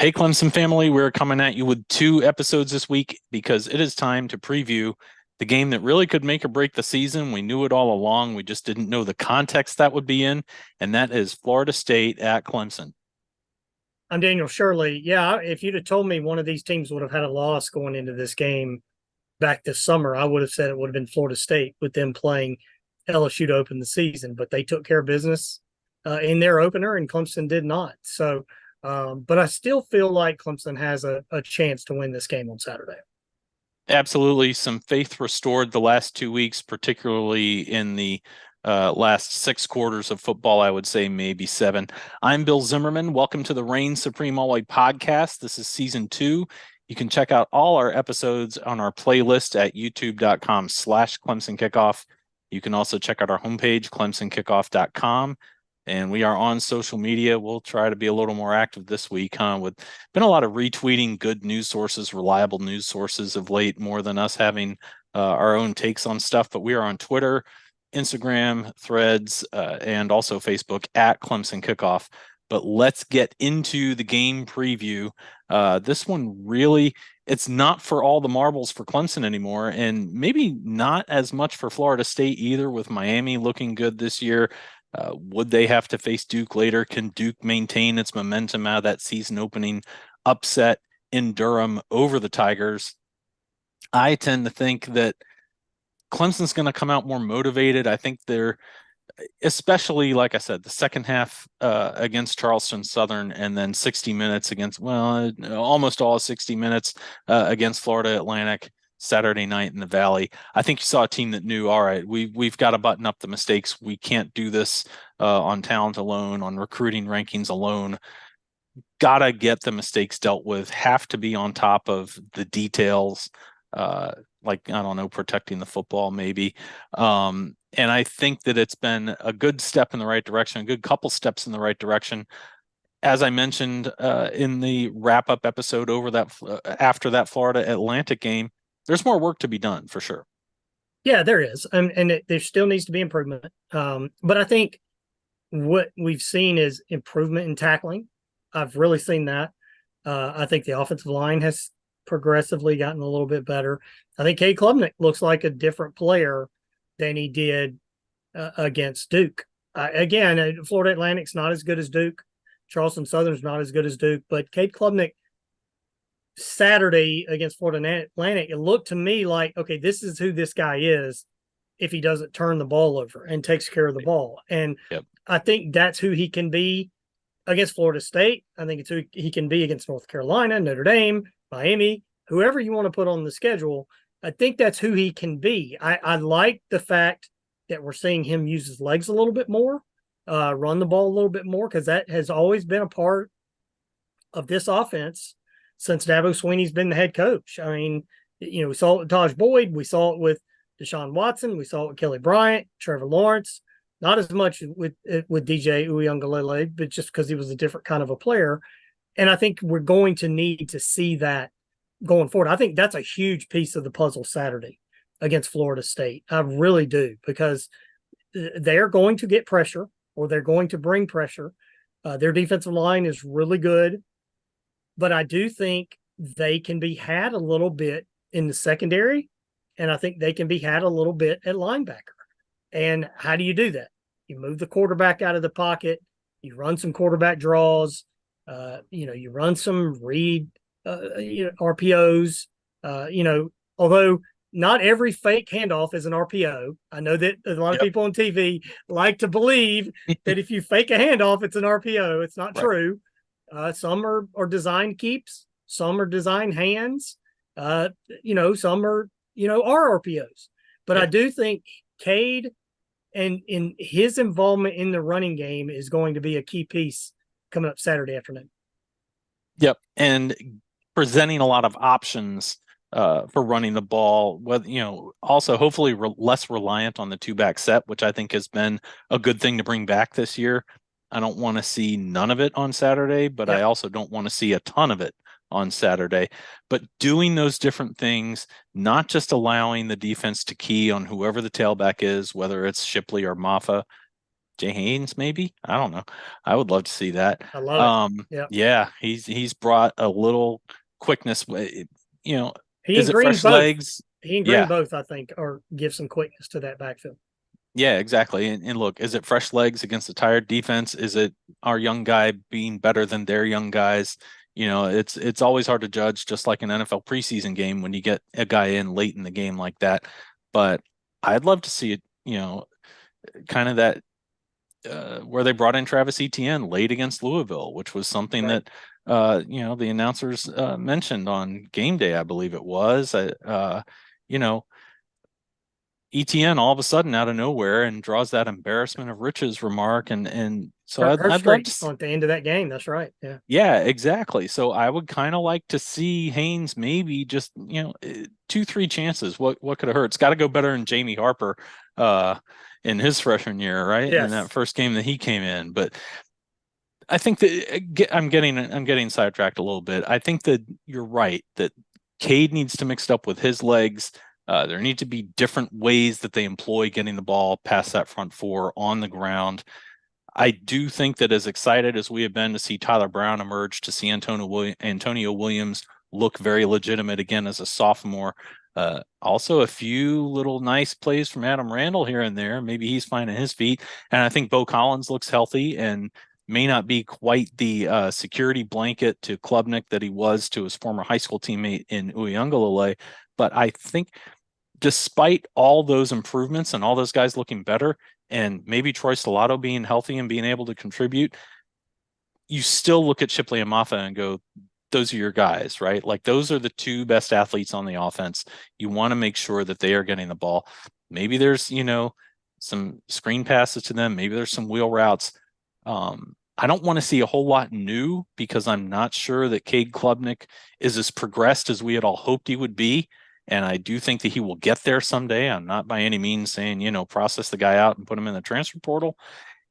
Hey, Clemson family, we're coming at you with two episodes this week because it is time to preview the game that really could make or break the season. We knew it all along. We just didn't know the context that would be in, and that is Florida State at Clemson. I'm Daniel Shirley. Yeah, if you'd have told me one of these teams would have had a loss going into this game back this summer, I would have said it would have been Florida State with them playing LSU to open the season. But they took care of business in their opener, and Clemson did not. So, but I still feel like Clemson has a chance to win this game on Saturday. Absolutely, some faith restored the last 2 weeks, particularly in the last 6 quarters of football, I would say maybe seven. I'm Bill Zimmerman. Welcome to the Reign Supreme Always podcast. This is season 2. You can check out all our episodes on our playlist at youtube.com/Clemson Kickoff. You can also check out our homepage, clemsonkickoff.com. And we are on social media. We'll try to be a little more active this week, with been a lot of retweeting good news sources, reliable news sources of late, more than us having our own takes on stuff. But we are on Twitter, Instagram, Threads, and also Facebook at Clemson Kickoff. But let's get into the game preview. This one really, it's not for all the marbles for Clemson anymore, and maybe not as much for Florida State either, with Miami looking good this year. Would they have to face Duke later? Can Duke maintain its momentum out of that season opening upset in Durham over the Tigers? I tend to think that Clemson's going to come out more motivated. I think they're, especially like I said, the second half against Charleston Southern, and then 60 minutes against, well, almost all 60 minutes against Florida Atlantic Saturday night in the Valley. I think you saw a team that knew, all right, we've got to button up the mistakes. We can't do this on talent alone, on recruiting rankings alone. Got to get the mistakes dealt with, have to be on top of the details, like, I don't know, protecting the football maybe. And I think that it's been a good step in the right direction, a good couple steps in the right direction. As I mentioned in the wrap-up episode after that Florida Atlantic game, there's more work to be done for sure. Yeah, there is, and there still needs to be improvement. But I think what we've seen is improvement in tackling. I've really seen that. I think the offensive line has progressively gotten a little bit better. I think Cade Klubnik looks like a different player than he did against Duke. Again, Florida Atlantic's not as good as Duke. Charleston Southern's not as good as Duke, but Cade Klubnik Saturday against Florida Atlantic, it looked to me like, okay, this is who this guy is if he doesn't turn the ball over and takes care of the ball. And yep. I think that's who he can be against Florida State. I think it's who he can be against North Carolina, Notre Dame, Miami, whoever you want to put on the schedule. I think that's who he can be. I like the fact that we're seeing him use his legs a little bit more, run the ball a little bit more, because that has always been a part of this offense since Dabo Swinney's been the head coach. I mean, we saw it with Taj Boyd. We saw it with Deshaun Watson. We saw it with Kelly Bryant, Trevor Lawrence. Not as much with DJ Uiagalelei, but just because he was a different kind of a player. And I think we're going to need to see that going forward. I think that's a huge piece of the puzzle Saturday against Florida State. I really do, because they're going to get pressure, or they're going to bring pressure. Their defensive line is really good. But I do think they can be had a little bit in the secondary, and I think they can be had a little bit at linebacker. And how do you do that? You move the quarterback out of the pocket. You run some quarterback draws. You run some read, RPOs. Although not every fake handoff is an RPO. I know that a lot of people on TV like to believe that if you fake a handoff, it's an RPO. It's not true. Some are designed keeps, some are designed hands, some are, RPOs. But I do think Cade and in his involvement in the running game is going to be a key piece coming up Saturday afternoon. Yep. And presenting a lot of options for running the ball, also hopefully less reliant on the two-back set, which I think has been a good thing to bring back this year. I don't want to see none of it on Saturday, but I also don't want to see a ton of it on Saturday. But doing those different things, not just allowing the defense to key on whoever the tailback is, whether it's Shipley or Mafah, Jay Haynes, maybe. I don't know. I would love to see that. I love it. Yeah. Yeah, he's brought a little quickness. You know, He is and it Green fresh both. legs? He and Green Yeah, both, I think, or give some quickness to that backfield. yeah, exactly. And look, is it fresh legs against a tired defense? Is it our young guy being better than their young guys? It's always hard to judge, just like an NFL preseason game when you get a guy in late in the game like that. But I'd love to see it, kind of that where they brought in Travis Etienne late against Louisville, which was something Right. that the announcers mentioned on game day, I believe it was. You know, ETN all of a sudden out of nowhere and draws that embarrassment of riches remark, and so Her I'd love streak to. on the end of that game. That's right. Yeah. Yeah, exactly. So I would kind of like to see Haynes maybe just 2-3 chances. What could have hurt? It's got to go better than Jamie Harper uh, in his freshman year, right? In that Yes. first game that he came in, but I think that I'm getting sidetracked a little bit. I think that you're right that Cade needs to mix it up with his legs. There need to be different ways that they employ getting the ball past that front four on the ground. I do think that as excited as we have been to see Tyler Brown emerge, to see Antonio Williams look very legitimate again as a sophomore. Also, a few little nice plays from Adam Randall here and there. Maybe he's finding his feet. And I think Bo Collins looks healthy and may not be quite the security blanket to Klubnik that he was to his former high school teammate in Uiagalelei. But I think despite all those improvements and all those guys looking better, and maybe Troy Stellato being healthy and being able to contribute, you still look at Shipley and Mafah and go, those are your guys, right? Like those are the two best athletes on the offense. You want to make sure that they are getting the ball. Maybe there's, some screen passes to them. Maybe there's some wheel routes. I don't want to see a whole lot new because I'm not sure that Cade Klubnik is as progressed as we had all hoped he would be. And I do think that he will get there someday. I'm not by any means saying, process the guy out and put him in the transfer portal.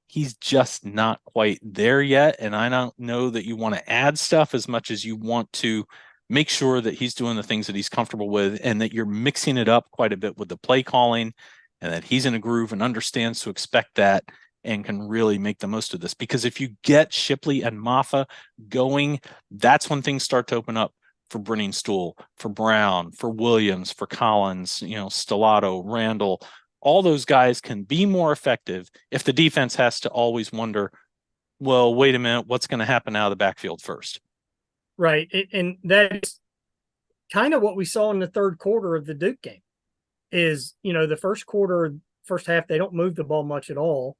He's just not quite there yet. And I don't know that you want to add stuff as much as you want to make sure that he's doing the things that he's comfortable with and that you're mixing it up quite a bit with the play calling and that he's in a groove and understands to expect that and can really make the most of this. Because if you get Shipley and Mafah going, that's when things start to open up for Brenning Stool, for Brown, for Williams, for Collins, Stellato, Randall. All those guys can be more effective if the defense has to always wonder, well, wait a minute, what's going to happen out of the backfield first? Right. And that's kind of what we saw in the third quarter of the Duke game is, the first quarter, first half, they don't move the ball much at all.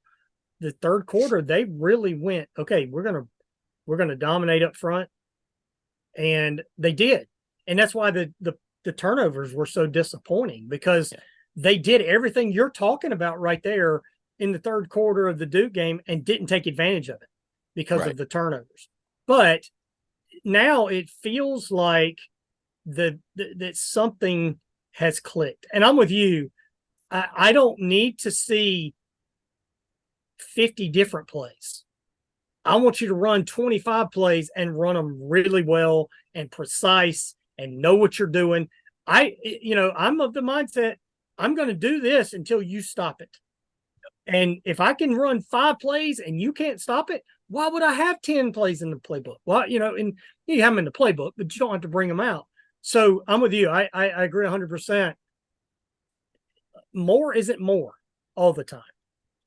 The third quarter, they really went, okay, we're going to dominate up front. And they did. And that's why the turnovers were so disappointing because they did everything you're talking about right there in the third quarter of the Duke game and didn't take advantage of it because of the turnovers. But now it feels like that something has clicked. And I'm with you. I don't need to see 50 different plays. I want you to run 25 plays and run them really well and precise and know what you're doing. I'm of the mindset, I'm going to do this until you stop it. And if I can run 5 plays and you can't stop it, why would I have 10 plays in the playbook? Well, and you have them in the playbook, but you don't have to bring them out. So I'm with you. I agree 100%. More isn't more all the time.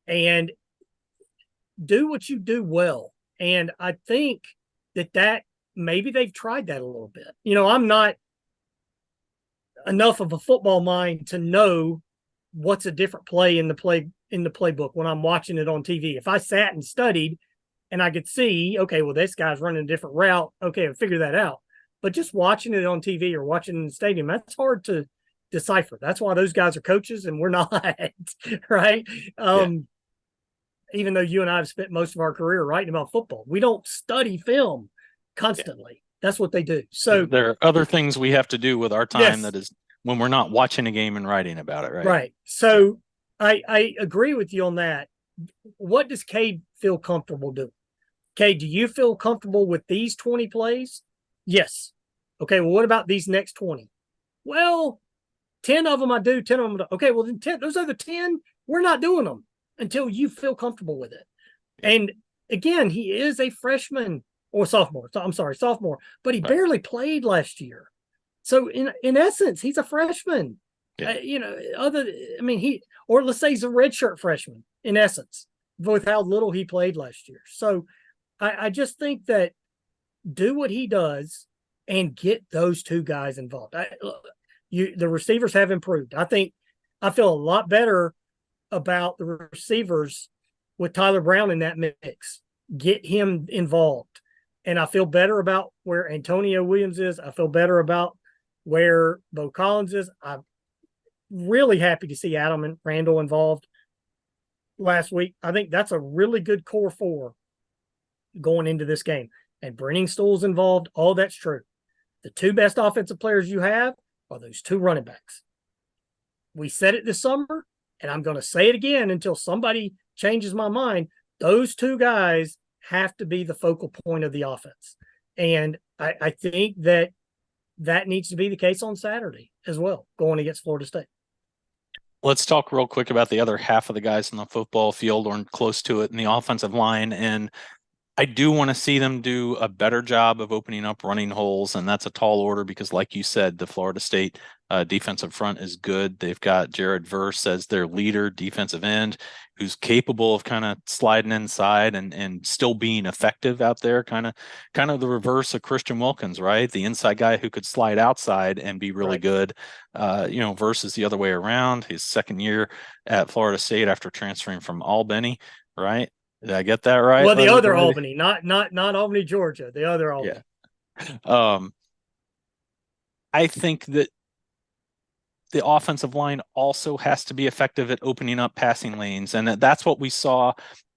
And do what you do well. And I think that maybe they've tried that a little bit. I'm not enough of a football mind to know what's a different play in the playbook when I'm watching it on TV. If I sat and studied and I could see, okay, well, this guy's running a different route. Okay, I'll figure that out. But just watching it on TV or watching it in the stadium, that's hard to decipher. That's why those guys are coaches and we're not, right? Even though you and I have spent most of our career writing about football, we don't study film constantly. That's what they do. So there are other things we have to do with our time that is when we're not watching a game and writing about it, right? Right. So I agree with you on that. What does Cade feel comfortable doing? Cade, do you feel comfortable with these 20 plays? Yes. Okay, well, what about these next 20? Well, 10 of them I do, 10 of them I don't. Okay, well, then 10, those other 10, we're not doing them. until you feel comfortable with it. And again, he is a freshman or sophomore. I'm sorry, sophomore, but he barely played last year. So in essence, he's a freshman. Yeah. Or let's say he's a redshirt freshman in essence, with how little he played last year. So I just think that do what he does and get those two guys involved. The receivers have improved. I feel a lot better about the receivers with Tyler Brown in that mix. Get him involved. And I feel better about where Antonio Williams is. I feel better about where Bo Collins is. I'm really happy to see Adam and Randall involved last week. I think that's a really good core four going into this game. And Brenning Stool's involved. All that's true. The two best offensive players you have are those two running backs. We said it this summer, and I'm going to say it again until somebody changes my mind. Those two guys have to be the focal point of the offense. And I think that needs to be the case on Saturday as well, going against Florida State. Let's talk real quick about the other half of the guys on the football field or close to it in the offensive line. And I do want to see them do a better job of opening up running holes, and that's a tall order because, like you said, the Florida State defensive front is good. They've got Jared Verse as their leader defensive end, who's capable of kind of sliding inside and still being effective out there, kind of the reverse of Christian Wilkins, right? The inside guy who could slide outside and be really good. Verse is the other way around. His second year at Florida State after transferring from Albany, right? Did I get that right? Well, the other Albany, not Albany, Georgia. The other Albany. Yeah. I think that the offensive line also has to be effective at opening up passing lanes, and that's what we saw.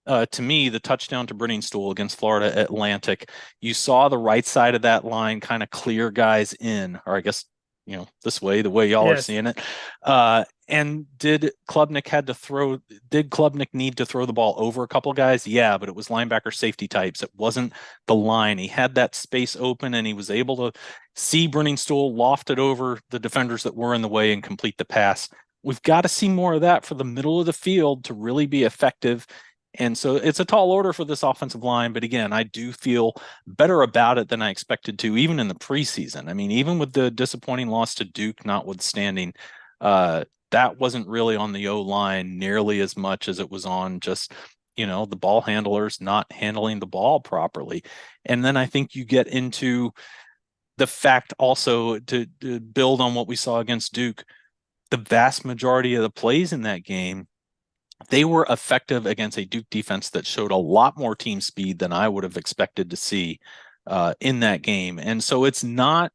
To me, the touchdown to Brenning Stool against Florida Atlantic, you saw the right side of that line kind of clear guys in, or I guess this way, the way y'all are seeing it. And did Klubnik need to throw the ball over a couple of guys? Yeah, but it was linebacker safety types. It wasn't the line. He had that space open and he was able to see Brenning Stool loft it over the defenders that were in the way and complete the pass. We've got to see more of that for the middle of the field to really be effective. And so it's a tall order for this offensive line. But again, I do feel better about it than I expected to, even in the preseason. I mean, even with the disappointing loss to Duke notwithstanding, that wasn't really on the O-line nearly as much as it was on just, the ball handlers not handling the ball properly. And then I think you get into the fact also to build on what we saw against Duke, the vast majority of the plays in that game, they were effective against a Duke defense that showed a lot more team speed than I would have expected to see in that game. And so it's not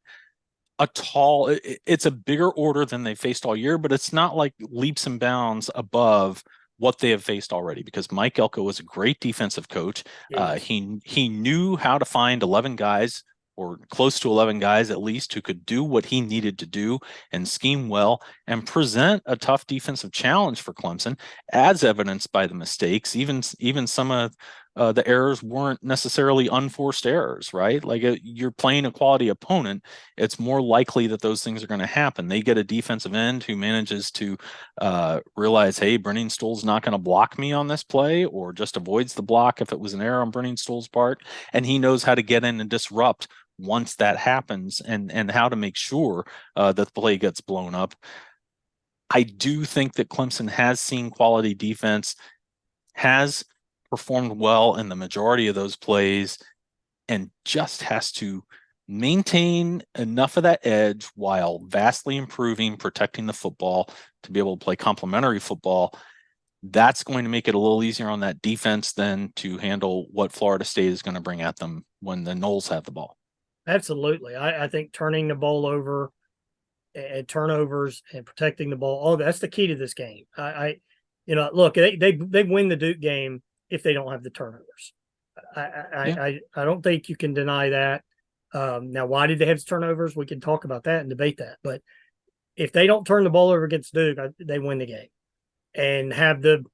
it's a bigger order than they faced all year, but it's not like leaps and bounds above what they have faced already, because Mike Elko was a great defensive coach. He knew how to find 11 guys or close to 11 guys at least who could do what he needed to do and scheme well and present a tough defensive challenge for Clemson, as evidenced by the mistakes. Even some of the errors weren't necessarily unforced errors, right? Like you're playing a quality opponent, it's more likely that those things are going to happen. They get a defensive end who manages to realize, hey, Brenning Stool's not going to block me on this play, or just avoids the block if it was an error on Brenning Stool's part, and he knows how to get in and disrupt once that happens, and how to make sure that the play gets blown up. I do think that Clemson has seen quality defense, has performed well in the majority of those plays, and just has to maintain enough of that edge while vastly improving, protecting the football to be able to play complementary football. That's going to make it a little easier on that defense than to handle what Florida State is going to bring at them when the Noles have the ball. Absolutely. I think turning the ball over and turnovers and protecting the ball, that's the key to this game. Look, they win the Duke game if they don't have the turnovers. I don't think you can deny that. Now, why did they have turnovers? We can talk about that and debate that. But if they don't turn the ball over against Duke, they win the game and have the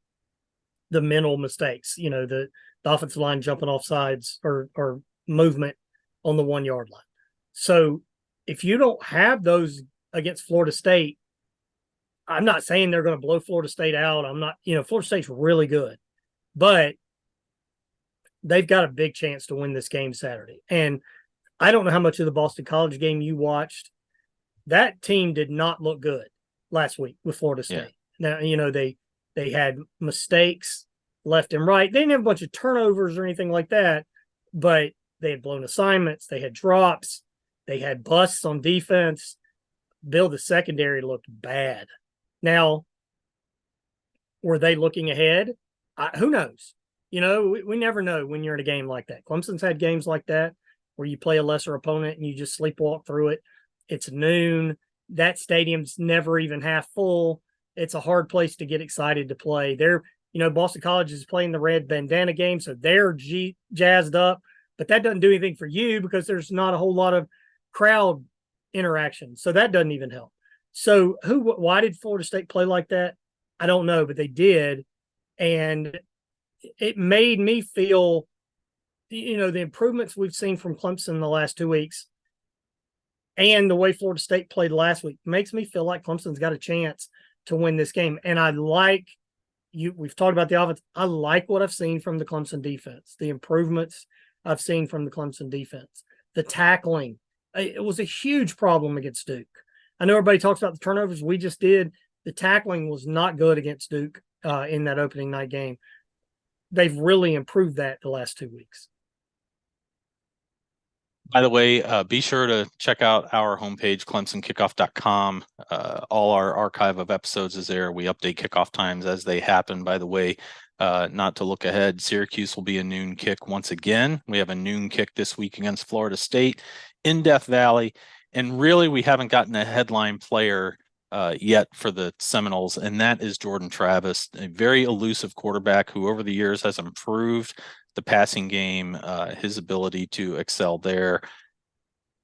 mental mistakes. The offensive line jumping off sides or movement on the 1 yard line. So if you don't have those against Florida State, I'm not saying they're going to blow Florida State out. I'm not, Florida State's really good, but they've got a big chance to win this game Saturday. And I don't know how much of the Boston College game you watched. That team did not look good last week with Florida State. Yeah. Now, they had mistakes left and right. They didn't have a bunch of turnovers or anything like that, but they had blown assignments. They had drops. They had busts on defense. Bill, the secondary looked bad. Now, were they looking ahead? Who knows? We never know when you're in a game like that. Clemson's had games like that where you play a lesser opponent and you just sleepwalk through it. It's noon. That stadium's never even half full. It's a hard place to get excited to play. Boston College is playing the red bandana game, so they're jazzed up. But that doesn't do anything for you because there's not a whole lot of crowd interaction. So that doesn't even help. So why did Florida State play like that? I don't know, but they did. And it made me feel, the improvements we've seen from Clemson the last 2 weeks and the way Florida State played last week makes me feel like Clemson's got a chance to win this game. And we've talked about the offense. I like what I've seen from the Clemson defense, the improvements I've seen from the Clemson defense, the tackling. It was a huge problem against Duke. I know everybody talks about the turnovers. We just did. The tackling was not good against Duke in that opening night game. They've really improved that the last 2 weeks. By the way, be sure to check out our homepage, clemsonkickoff.com. All our archive of episodes is there. We update kickoff times as they happen. By the way, not to look ahead, Syracuse will be a noon kick once again. We have a noon kick this week against Florida State in Death Valley. And really, we haven't gotten a headline player yet for the Seminoles, and that is Jordan Travis, a very elusive quarterback who over the years has improved the passing game, his ability to excel there.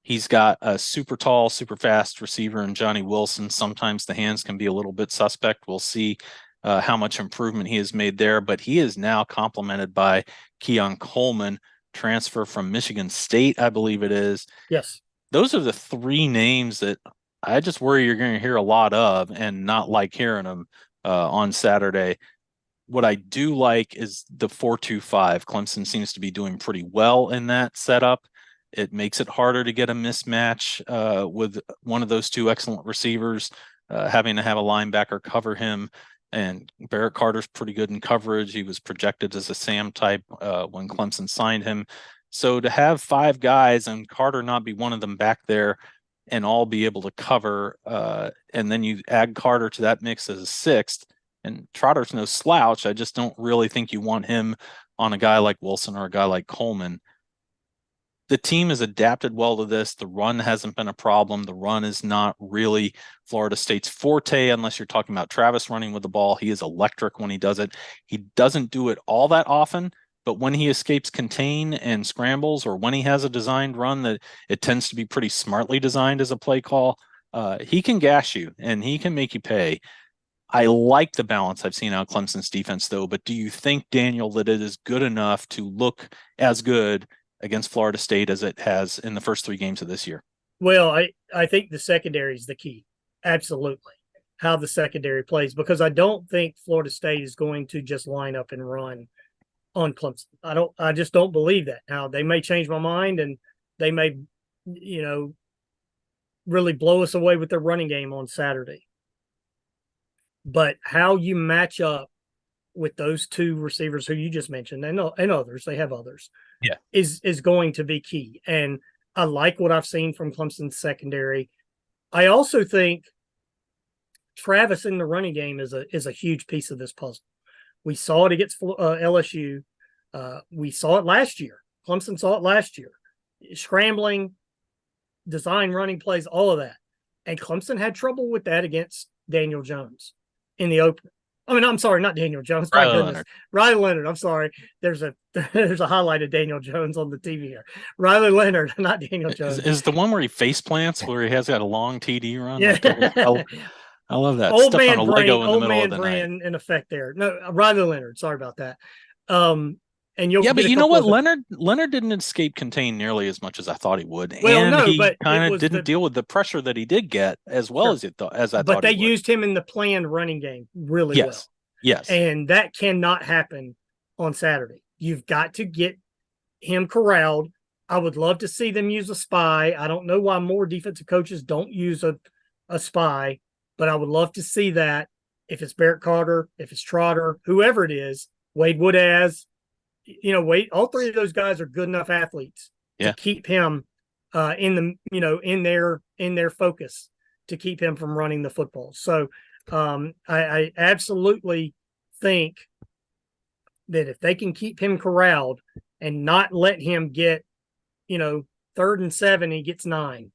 He's got a super tall, super fast receiver in Johnny Wilson. Sometimes the hands can be a little bit suspect. We'll see how much improvement he has made there, but he is now complemented by Keon Coleman, transfer from Michigan State, I believe it is. Yes. Those are the three names that I just worry you're going to hear a lot of and not like hearing them on Saturday. What I do like is the 4-2-5. Clemson seems to be doing pretty well in that setup. It makes it harder to get a mismatch with one of those two excellent receivers, having to have a linebacker cover him. And Barrett Carter's pretty good in coverage. He was projected as a Sam type when Clemson signed him. So to have five guys and Carter not be one of them back there and all be able to cover, and then you add Carter to that mix as a sixth, and Trotter's no slouch. I just don't really think you want him on a guy like Wilson or a guy like Coleman. The team has adapted well to this. The run hasn't been a problem. The run is not really Florida State's forte unless you're talking about Travis running with the ball. He is electric when he does it. He doesn't do it all that often, but when he escapes contain and scrambles, or when he has a designed run that it tends to be pretty smartly designed as a play call, he can gash you and he can make you pay. I like the balance I've seen out of Clemson's defense, though. But do you think, Daniel, that it is good enough to look as good against Florida State as it has in the first three games of this year? Well, I think the secondary is the key. Absolutely. How the secondary plays, because I don't think Florida State is going to just line up and run on Clemson. I just don't believe that. Now, they may change my mind and they may, really blow us away with their running game on Saturday. But how you match up with those two receivers who you just mentioned and others, they have others, is going to be key. And I like what I've seen from Clemson's secondary. I also think Travis in the running game is a huge piece of this puzzle. We saw it against LSU. We saw it last year. Clemson saw it last year. Scrambling, design running plays, all of that. And Clemson had trouble with that against Daniel Jones in the opener. I mean, I'm sorry, not Daniel Jones. My goodness. Riley Leonard. I'm sorry. There's a highlight of Daniel Jones on the TV here. Riley Leonard, not Daniel Jones. Is the one where he face plants, where he has got a long TD run? Yeah. I love that. Old Stuff man on a brain, Lego in the old middle man of the brain night. in effect there. No, Riley Leonard. Sorry about that. and you'll Yeah, but get a you know couple what? of the, Leonard didn't escape contain nearly as much as I thought he would, well, and no, he but it kind of was didn't the deal with the pressure that he did get as well sure, as I but thought they he would. used him in the planned running game really well. Yes, yes, And that cannot happen on Saturday. You've got to get him corralled. I would love to see them use a spy. I don't know why more defensive coaches don't use a spy, but I would love to see that. If it's Barrett Carter, if it's Trotter, whoever it is, Wade Woodaz, Wade, all three of those guys are good enough athletes to yeah, keep him in the in their focus to keep him from running the football. So I absolutely think that if they can keep him corralled and not let him get, 3rd and 7, he gets 9.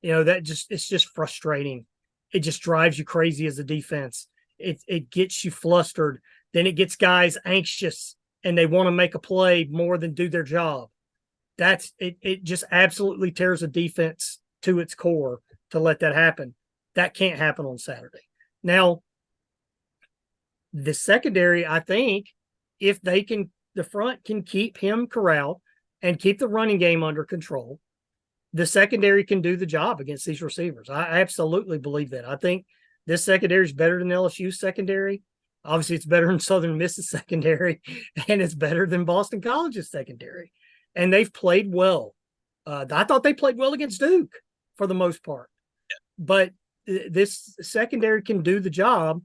It's just frustrating. It just drives you crazy as a defense. It gets you flustered. Then it gets guys anxious and they want to make a play more than do their job. That's it. It just absolutely tears a defense to its core to let that happen. That can't happen on Saturday. Now, the secondary, I think, if the front can keep him corralled and keep the running game under control, the secondary can do the job against these receivers. I absolutely believe that. I think this secondary is better than LSU's secondary. Obviously, it's better than Southern Miss's secondary, and it's better than Boston College's secondary. And they've played well. I thought they played well against Duke for the most part. But this secondary can do the job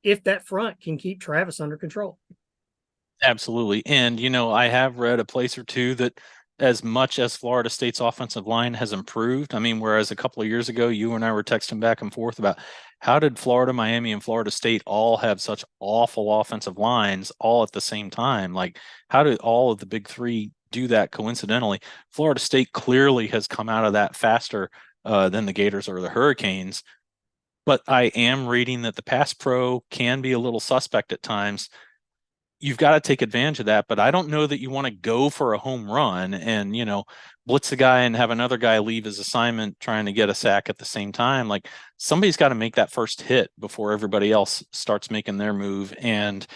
if that front can keep Travis under control. absolutely. And I have read a place or two that as much as Florida State's offensive line has improved, I mean, whereas a couple of years ago, you and I were texting back and forth about how did Florida, Miami, and Florida State all have such awful offensive lines all at the same time? Like, how did all of the big three do that coincidentally? Florida State clearly has come out of that faster than the Gators or the Hurricanes. But I am reading that the pass pro can be a little suspect at times. You've got to take advantage of that, but I don't know that you want to go for a home run and, blitz a guy and have another guy leave his assignment trying to get a sack at the same time. Like, somebody's got to make that first hit before everybody else starts making their move. And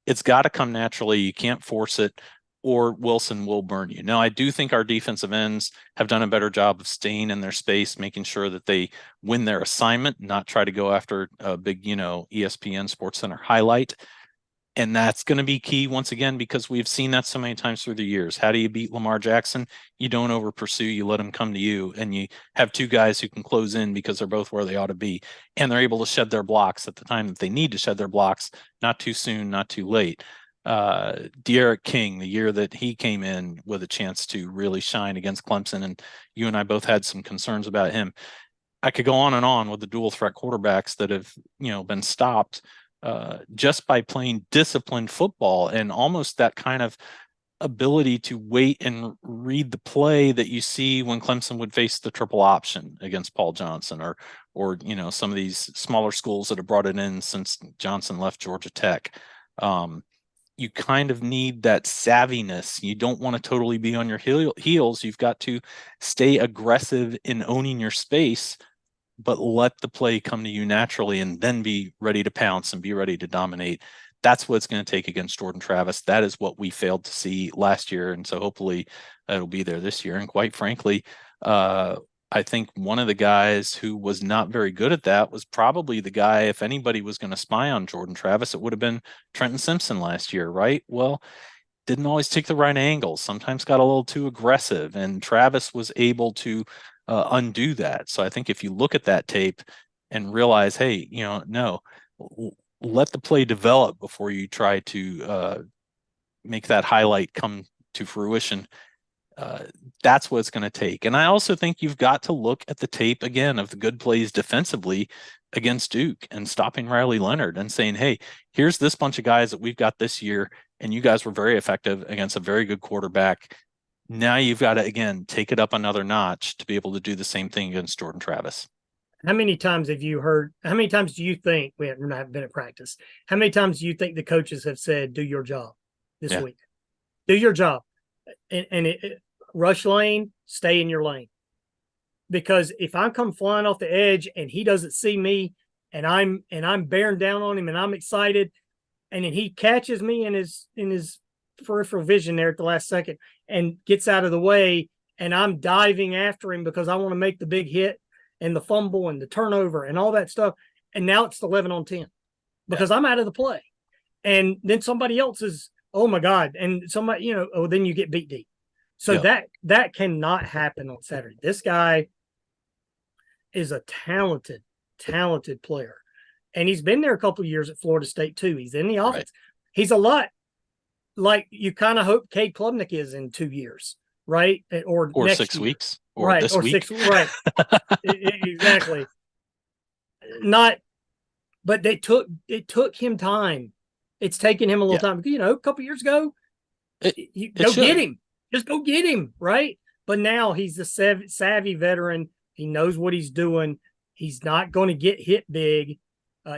it's got to come naturally. You can't force it, or Wilson will burn you. Now, I do think our defensive ends have done a better job of staying in their space, making sure that they win their assignment, not try to go after a big, ESPN Sports Center highlight. And that's going to be key once again, because we've seen that so many times through the years. How do you beat Lamar Jackson? You don't over pursue, you let him come to you, and you have two guys who can close in because they're both where they ought to be. And they're able to shed their blocks at the time that they need to shed their blocks, not too soon, not too late. De'Aaron King, the year that he came in with a chance to really shine against Clemson, and you and I both had some concerns about him. I could go on and on with the dual threat quarterbacks that have, been stopped just by playing disciplined football, and almost that kind of ability to wait and read the play that you see when Clemson would face the triple option against Paul Johnson, or some of these smaller schools that have brought it in since Johnson left Georgia Tech. You kind of need that savviness. You don't want to totally be on your heels. You've got to stay aggressive in owning your space, but let the play come to you naturally, and then be ready to pounce and be ready to dominate. That's what it's going to take against Jordan Travis. That is what we failed to see last year. And so hopefully it'll be there this year. And quite frankly, I think one of the guys who was not very good at that was probably the guy, if anybody was going to spy on Jordan Travis, it would have been Trenton Simpson last year, right? Well, didn't always take the right angles, sometimes got a little too aggressive, and Travis was able to undo that. So I think if you look at that tape and realize, hey, no, let the play develop before you try to make that highlight come to fruition. That's what it's going to take. And I also think you've got to look at the tape again of the good plays defensively against Duke and stopping Riley Leonard and saying, hey, here's this bunch of guys that we've got this year, and you guys were very effective against a very good quarterback. Now you've got to, again, take it up another notch to be able to do the same thing against Jordan Travis. How many times do you think we haven't been at practice? How many times do you think the coaches have said, do your job this week? Do your job. And rush lane, stay in your lane. Because if I come flying off the edge and he doesn't see me, and I'm bearing down on him and I'm excited, and then he catches me in his peripheral vision there at the last second and gets out of the way, and I'm diving after him because I want to make the big hit and the fumble and the turnover and all that stuff. And now it's 11 on 10 because I'm out of the play. And then somebody else is, oh my God. And somebody, then you get beat deep. So that cannot happen on Saturday. This guy is a talented player. And he's been there a couple of years at Florida State too. He's in the offense. Right. He's a lot like you kind of hope Cade Klubnik is in 2 years, right? Or next 6 year. weeks, or right? This or week. 6, right? Exactly. But it took him time. It's taken him a little time. A couple of years ago, get him. Just go get him, right? But now he's a savvy veteran. He knows what he's doing. He's not going to get hit big.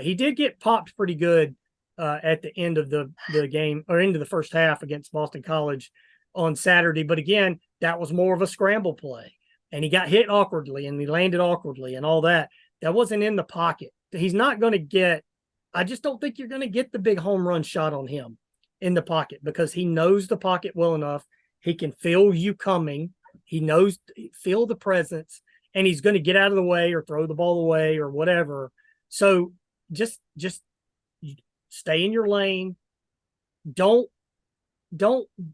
He did get popped pretty good at the end of the game, or into the first half against Boston College on Saturday. But again, that was more of a scramble play. And he got hit awkwardly and he landed awkwardly and all that. That wasn't in the pocket. He's not going to get – I just don't think you're going to get the big home run shot on him in the pocket because he knows the pocket well enough. He can feel you coming. He knows – feel the presence. And he's going to get out of the way or throw the ball away or whatever. So just stay in your lane. Don't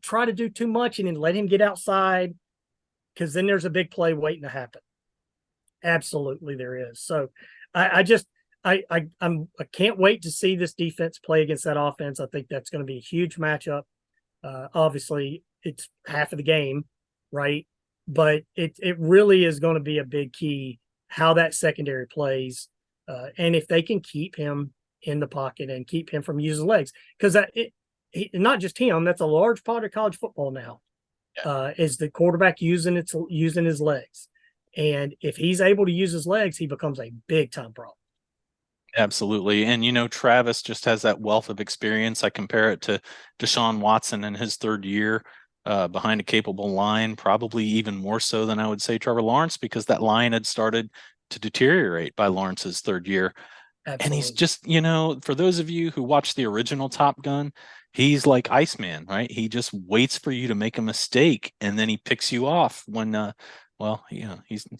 try to do too much and then let him get outside, because then there's a big play waiting to happen. Absolutely there is. So I can't wait to see this defense play against that offense. I think that's going to be a huge matchup. Obviously, it's half of the game, right? But it really is going to be a big key how that secondary plays, and if they can keep him in the pocket and keep him from using legs, because not just him. That's a large part of college football now. Is the quarterback using his legs, and if he's able to use his legs, he becomes a big time problem. Absolutely. And, Travis just has that wealth of experience. I compare it to Deshaun Watson in his third year behind a capable line, probably even more so than I would say Trevor Lawrence, because that line had started to deteriorate by Lawrence's third year. Absolutely. And he's just, for those of you who watched the original Top Gun, he's like Iceman, right? He just waits for you to make a mistake, and then he picks you off when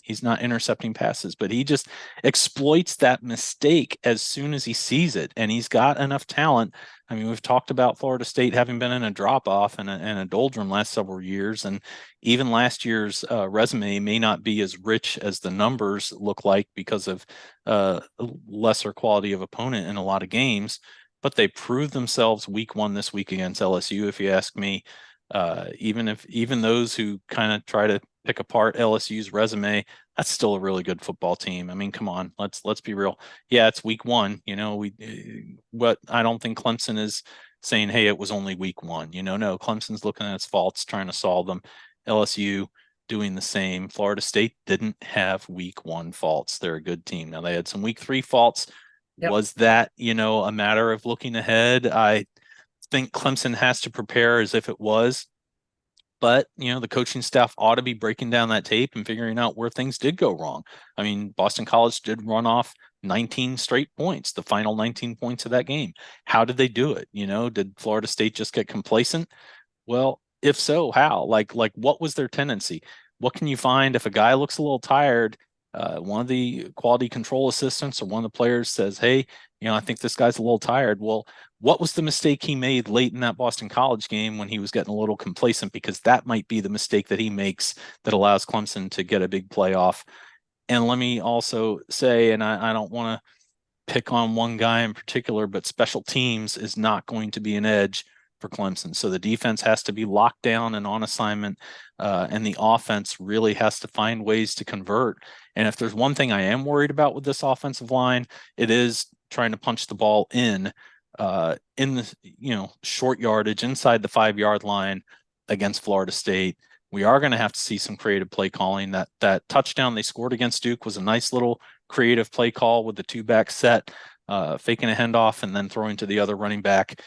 he's not intercepting passes, but he just exploits that mistake as soon as he sees it. And he's got enough talent. I mean, we've talked about Florida State having been in a drop off and a doldrum last several years. And even last year's resume may not be as rich as the numbers look like because of lesser quality of opponent in a lot of games, but they proved themselves week one this week against LSU. If you ask me, even those who kind of try to pick apart LSU's resume, that's still a really good football team. I mean, come on, let's be real. Yeah, it's week one. But I don't think Clemson is saying, hey, it was only week one. No, Clemson's looking at its faults, trying to solve them. LSU doing the same. Florida State didn't have week one faults. They're a good team. Now they had some week three faults. Yep. Was that, a matter of looking ahead? I think Clemson has to prepare as if it was. But, the coaching staff ought to be breaking down that tape and figuring out where things did go wrong. I mean, Boston College did run off 19 straight points, the final 19 points of that game. How did they do it? Did Florida State just get complacent? Well, if so, how? Like what was their tendency? What can you find if a guy looks a little tired? One of the quality control assistants or one of the players says, hey, I think this guy's a little tired. Well, what was the mistake he made late in that Boston College game when he was getting a little complacent? Because that might be the mistake that he makes that allows Clemson to get a big playoff. And let me also say, and I don't want to pick on one guy in particular, but special teams is not going to be an edge for Clemson. So the defense has to be locked down and on assignment, and the offense really has to find ways to convert. And if there's one thing I am worried about with this offensive line, it is trying to punch the ball in the short yardage inside the 5-yard line against Florida State. We are going to have to see some creative play calling. That touchdown they scored against Duke was a nice little creative play call with the 2-back set, faking a handoff and then throwing to the other running back.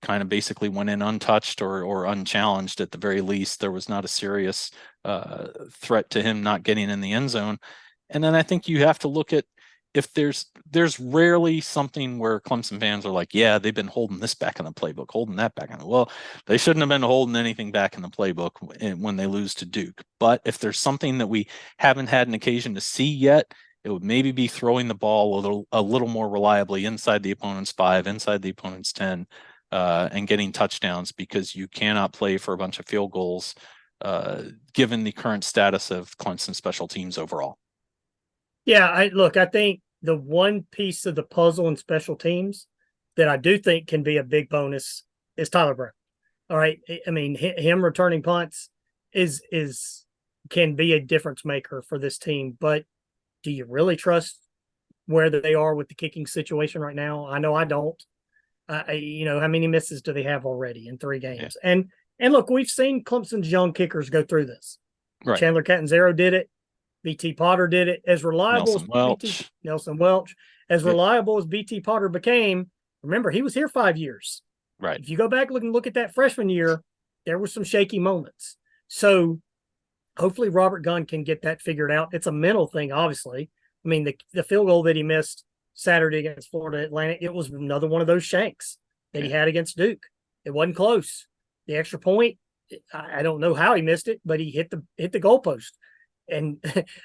Kind of basically went in untouched or unchallenged at the very least. There was not a serious threat to him not getting in the end zone. And then I think you have to look at, if there's rarely something where Clemson fans are like, yeah, they've been holding this back in the playbook, holding that back in the, well, they shouldn't have been holding anything back in the playbook when they lose to Duke. But if there's something that we haven't had an occasion to see yet, it would maybe be throwing the ball a little more reliably inside the opponent's 5, inside the opponent's 10, and getting touchdowns, because you cannot play for a bunch of field goals, given the current status of Clemson special teams overall. Yeah, I think the one piece of the puzzle in special teams that I do think can be a big bonus is Tyler Brown. All right. I mean, him returning punts can be a difference maker for this team. But do you really trust where they are with the kicking situation right now? I know I don't. How many misses do they have already in 3 games? Yeah. And look, we've seen Clemson's young kickers go through this. Right. Chandler Catanzaro did it. BT Potter did it. As reliable Nelson Welch, as reliable as BT Potter became. Remember, he was here 5 years. Right. If you go back and look at that freshman year, there were some shaky moments. So hopefully Robert Gunn can get that figured out. It's a mental thing, obviously. I mean, the field goal that he missed Saturday against Florida Atlantic, it was another one of those shanks that he had against Duke. It wasn't close. The extra point, I don't know how he missed it, but he hit the goalpost. And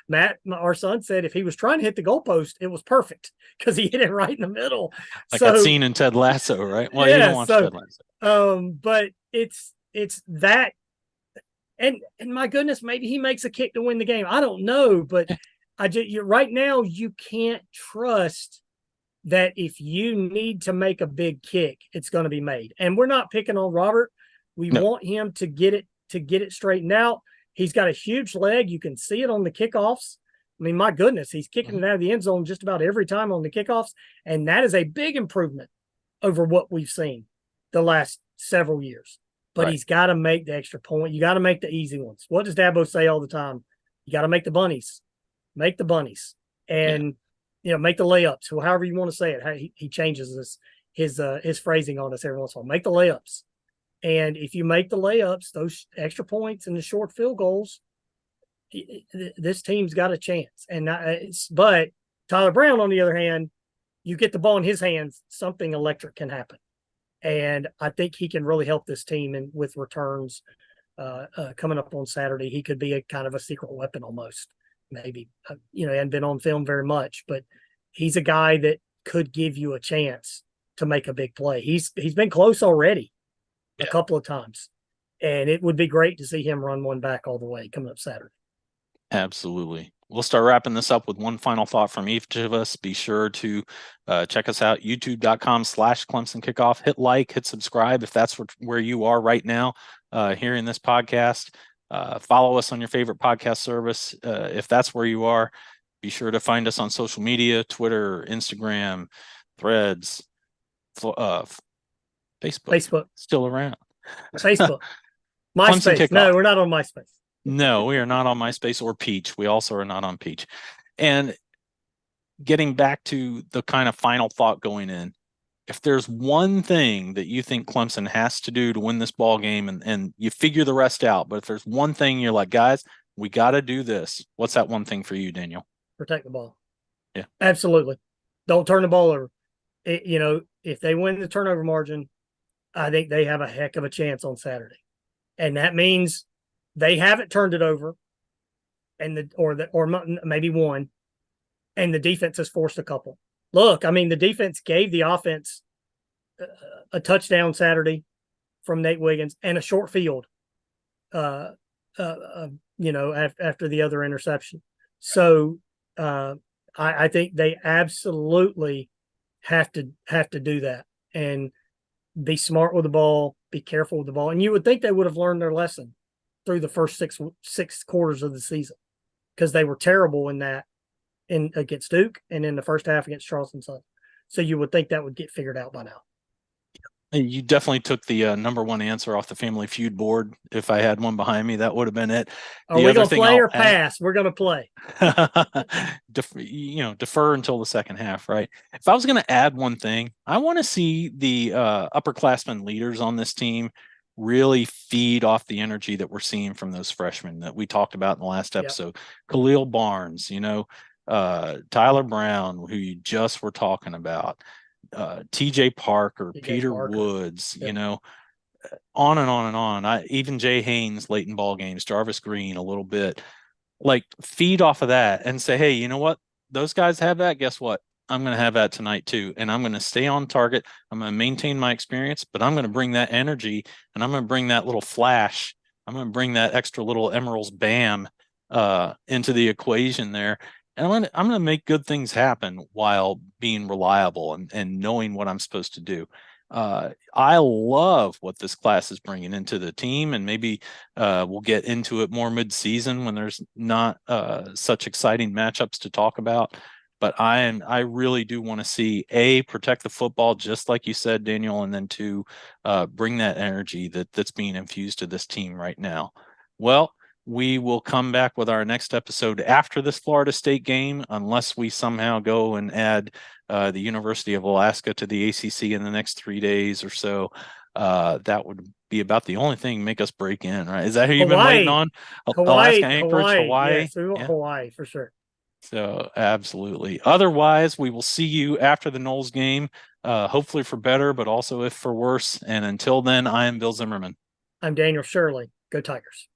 Matt, our son, said if he was trying to hit the goalpost, it was perfect because he hit it right in the middle. Like that scene in Ted Lasso, right? Well, you don't watch Ted Lasso. But it's that, and my goodness, maybe he makes a kick to win the game. I don't know, but right now you can't trust that if you need to make a big kick, it's going to be made. And we're not picking on Robert. We want him to get it straightened out. He's got a huge leg. You can see it on the kickoffs. I mean, my goodness, he's kicking it out of the end zone just about every time on the kickoffs. And that is a big improvement over what we've seen the last several years. But he's got to make the extra point. You got to make the easy ones. What does Dabo say all the time? You got to make the bunnies. Make the bunnies. And, make the layups. Well, however you want to say it. He changes his phrasing on us every once in a while. Make the layups. And if you make the layups, those extra points and the short field goals, this team's got a chance. But Tyler Brown, on the other hand, you get the ball in his hands, something electric can happen. And I think he can really help this team with returns coming up on Saturday. He could be a kind of a secret weapon almost, maybe. Hadn't been on film very much, but he's a guy that could give you a chance to make a big play. He's been close already. A couple of times, and it would be great to see him run one back all the way coming up Saturday. Absolutely. We'll start wrapping this up with one final thought from each of us. Be sure to check us out, youtube.com/Clemson Kickoff. Hit like, hit subscribe if that's where you are right now hearing this podcast. Follow us on your favorite podcast service if that's where you are. Be sure to find us on social media, Twitter, Instagram, Threads, Facebook. Still around. Facebook. MySpace. No, we're not on MySpace. No, we are not on MySpace or Peach. We also are not on Peach. And getting back to the kind of final thought going in, if there's one thing that you think Clemson has to do to win this ball game, and you figure the rest out, but if there's one thing you're like, guys, we got to do this. What's that one thing for you, Daniel? Protect the ball. Yeah. Absolutely. Don't turn the ball over. If they win the turnover margin, I think they have a heck of a chance on Saturday. And that means they haven't turned it over or maybe one, and the defense has forced a couple. Look, I mean, the defense gave the offense a touchdown Saturday from Nate Wiggins and a short field after the other interception. So I think they absolutely have to do that and be smart with the ball, be careful with the ball. And you would think they would have learned their lesson through the first six quarters of the season, because they were terrible in that against Duke and in the first half against Charleston Southern. So you would think that would get figured out by now. You definitely took the number one answer off the Family Feud board. If I had one behind me, that would have been it. Are we going to play or pass? We're going to play. Defer until the second half, right? If I was going to add one thing, I want to see the upperclassmen leaders on this team really feed off the energy that we're seeing from those freshmen that we talked about in the last episode. Yep. Khalil Barnes, Tyler Brown, who you just were talking about, TJ Parker, TJ Peter Parker. Woods, Yep. on and on and on. Even Jay Haynes late in ball games, Jarvis Green a little bit. Like feed off of that and say, hey, you know what? Those guys have that. Guess what? I'm going to have that tonight too. And I'm going to stay on target. I'm going to maintain my experience, but I'm going to bring that energy and I'm going to bring that little flash. I'm going to bring that extra little Emerald's bam into the equation there. And I'm going to make good things happen while being reliable and knowing what I'm supposed to do. I love what this class is bringing into the team, and maybe we'll get into it more mid-season when there's not such exciting matchups to talk about. But I really do want to see protect the football, just like you said, Daniel, and then two, bring that energy that's being infused to this team right now. Well, we will come back with our next episode after this Florida State game, unless we somehow go and add the University of Alaska to the ACC in the next 3 days or so. That would be about the only thing make us break in, right? Is that who you've been waiting on? Alaska, Anchorage, Hawaii? Yes, we want Yeah. Hawaii for sure. So absolutely. Otherwise, we will see you after the Noles game, hopefully for better, but also if for worse. And until then, I am Bill Zimmerman. I'm Daniel Shirley. Go Tigers.